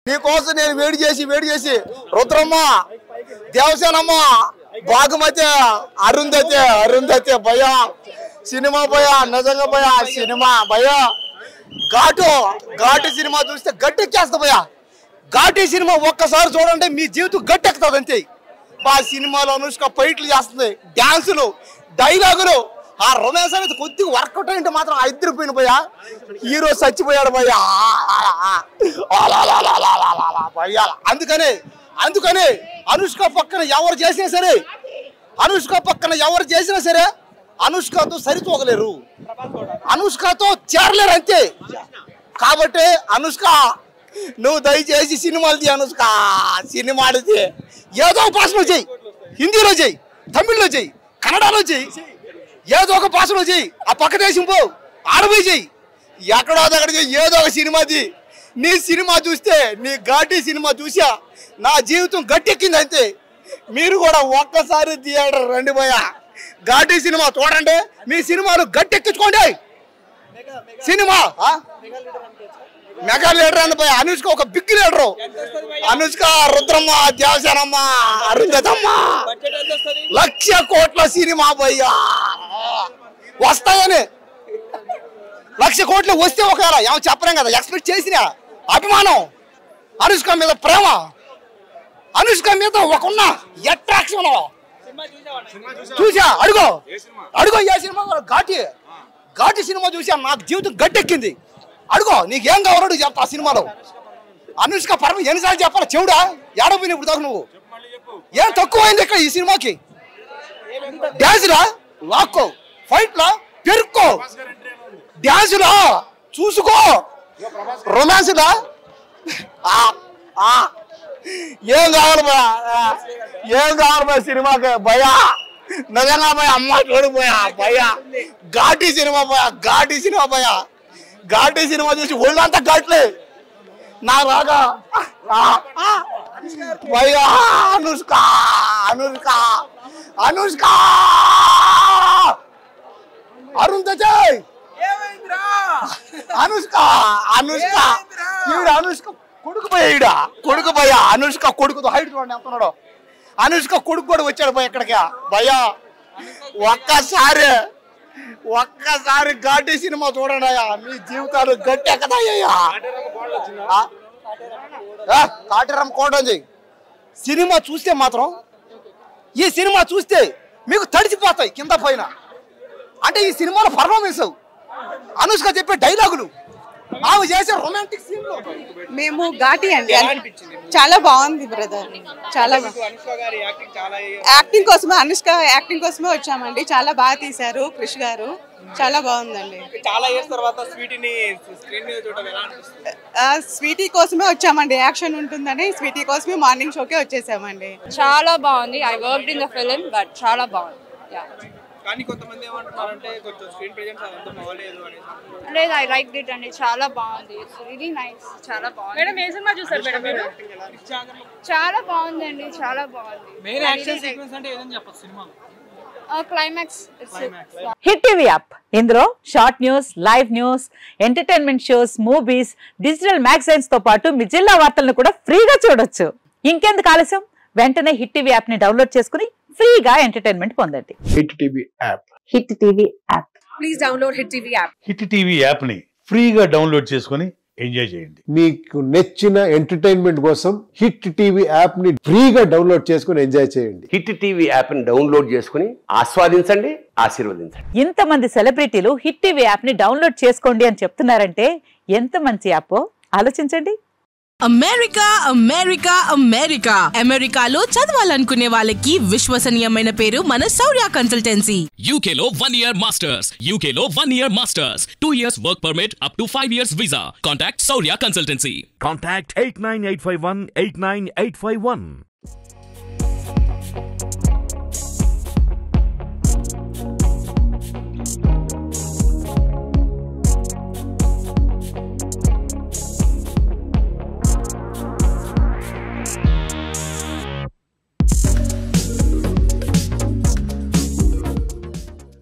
నీకోసం నేను వేడి చేసి రుద్రమ్మ, దేవసేనమ్మ, బాగుమతి, అరుంధతి భయ సినిమా భయ, నిజంగా భయ సినిమా భయ. ఘాటు సినిమా చూస్తే గట్టెక్కేస్తా భయ. ఘాటి సినిమా ఒక్కసారి చూడండి మీ జీవితం గట్టెక్కుతుంది అంతే. మా సినిమాలో అనుష్క ఫైట్లు చేస్తుంది, డాన్సులు, డైలాగులు, ఆ రొమాన్స్ అనేది కొద్దిగా వర్కౌట్ అయింటే మాత్రం ఇద్దరిపోయిన భయ. హీరో చచ్చిపోయాడు భయ. అందుకనే అనుష్క పక్కన ఎవరు చేసినా సరే అనుష్కతో సరితూగలేరు, అనుష్కతో చేరలేరు అంతే. కాబట్టి అనుష్క నువ్వు దయచేసి సినిమాలు తీ. అనుష్క సినిమాలు తీ, ఏదో ఒక భాషలో చెయ్యి, హిందీలో చెయ్యి, తమిళ్లో చెయ్యి, కన్నడలో చెయ్యి, ఏదో ఒక భాషలో చెయ్యి. ఆ పక్క దేశం పో, ఆడపోయి చెయ్యి, ఎక్కడో దగ్గర చెయ్యి, ఏదో ఒక సినిమా తీ. నీ సినిమా చూస్తే, నీ ఘాటి సినిమా చూసా నా జీవితం గట్టెక్కింది అంతే. మీరు కూడా ఒక్కసారి థియేటర్ రండి పోయా, ఘాటి సినిమా చూడండి, మీ సినిమాలు గట్టెక్కించుకోండి. సినిమా మెగా లీడర్ అని పోయి అనుష్క ఒక బిగ్ లీడరు. అనుష్క, రుద్రమ్మ, దేవసేనమ్మ, అరుంధతమ్మ 1,00,00,000 కోట్ల సినిమా పోయ్యా వస్తాయని. 1,00,00,000 కోట్లు వస్తే ఒకవేళ ఏమో చెప్పలేం కదా. ఎక్స్పెక్ట్ చేసిన అభిమానం, అనుష్క మీద ప్రేమ, అనుష్క మీద ఒకన్న అట్రాక్షన్ చూసా. అడుగో ఏ సినిమా ఘాటి సినిమా చూసా నాకు జీవితం గట్టెక్కింది. అడుగో నీకేం కావాలో చెప్తా. ఆ సినిమాలో అనుష్క పరమ ఎన్నిసార్లు చెప్పాలి చెవుడా, ఏడపోయిన ఇప్పుడు దాకా నువ్వు ఏం తక్కువైంది ఇక్కడ ఈ సినిమాకి? డాన్సులా లాక్కో, ఫైట్లా పెరుక్కో, డాన్సులా చూసుకో, రొమాన్స్లా ఏం కావాలి భయ సినిమాకి భయా. నిజంగా భయ అమ్మ చూడిపోయా భయ. ఘాటి సినిమా భయ. ఘాటి సినిమా చూసి ఒళ్ళంతా ఘాట్లే నా రాగా భయ. అనుష్క అరుంధతి, అనుష్క కొడుకు పోయా. అనుష్క కొడుకుతో హైట్ చూడండి ఎంత ఉన్నాడో. అనుష్క కొడుకు కూడా వచ్చాడు పోయి ఇక్కడికి భయ్యా. ఒక్కసారి ఘాటి సినిమా చూడండి అయ్యా, మీ జీవితాలు గట్టెక్కదయ్యా. కాటేరమ్మ కోటంది సినిమా చూస్తే మాత్రం, ఈ సినిమా చూస్తే మీకు తడిసిపోతాయి కింద పైన. అంటే ఈ సినిమాలో పర్ఫార్మెన్స్, అనుష్క చెప్పే డైలాగులు, ఆమె చేసే రొమాంటిక్ సీన్లు. మేము ఘాటి అండి, చాలా బాగుంది బ్రదర్. చాలా యాక్టింగ్ కోసమే, అనుష్క యాక్టింగ్ కోసమే వచ్చామండి. చాలా బాగా తీశారు క్రిష్ గారు, చాలా బాగుందండి. చాలా ఇయర్స్ తర్వాత స్వీటీని స్క్రీన్ మీద చూడడం ఎలా అనిపిస్తుంది? స్వీటీ కోసమే వచ్చామండి, యాక్షన్ ఉంటుందని స్వీటీ కోసమే మార్నింగ్ షోకే వచ్చేసామండి. చాలా బాగుంది. I worked in the film but చాలా బాగుంది. కానీ కొంతమంది ఏమంటున్నారంటే కొంచెం స్క్రీన్ ప్రెజెన్స్ అదంతా బాగలేదు అని. లేదు, ఐ లైక్ ఇట్ అండి, చాలా బాగుంది. ఇట్స్ రియల్లీ నైస్, చాలా బాగుంది. మేడం ఏ సినిమా చూసారు మేడం మీరు? చాలా బాగుందండి, చాలా బాగుంది. మెయిన్ యాక్షన్ సీక్వెన్స్ అంటే ఏదని చెప్పొచ్చు సినిమాలో? క్లైమాక్స్. హిట్ టీవీ యాప్, ఇందులో short news, live news, entertainment shows, movies, digital magazines తో పాటు మీ జిల్లా వార్తలను కూడా ఫ్రీగా చూడొచ్చు. ఇంకెందుకు ఆలస్యం, వెంటనే హిట్ టీవీ యాప్ ని డౌన్లోడ్ చేసుకుని ఫ్రీగా ఎంటర్టైన్మెంట్ పొందండి. Hit TV app. Hit TV app. Please download hit TV app. Hit TV app ని ఫ్రీగా డౌన్లోడ్ చేసుకుని ఎంజాయ్ చేయండి. మీకు నచ్చిన ఎంటర్టైన్మెంట్ కోసం హిట్ టీవీ యాప్ ని ఫ్రీగా డౌన్లోడ్ చేసుకుని ఎంజాయ్ చేయండి. హిట్ టీవీ యాప్ ని డౌన్లోడ్ చేసుకుని ఆస్వాదించండి, ఆశీర్వదించండి. ఇంతమంది సెలబ్రిటీలు హిట్ టీవీ యాప్ ని డౌన్లోడ్ చేసుకోండి అని చెప్తున్నారంటే ఎంత మంచి యాప్ ఆలోచించండి. అమెరికాలో చదవాలనుకునే వాళ్ళకి విశ్వసనీయమైన పేరు మన శౌర్య కన్సల్టెన్సీ. UK లో 1 year masters, UK లో 1 year masters, 2 years work permit up to 5 years visa. Contact Saurya Consultancy. Contact 89851 89851.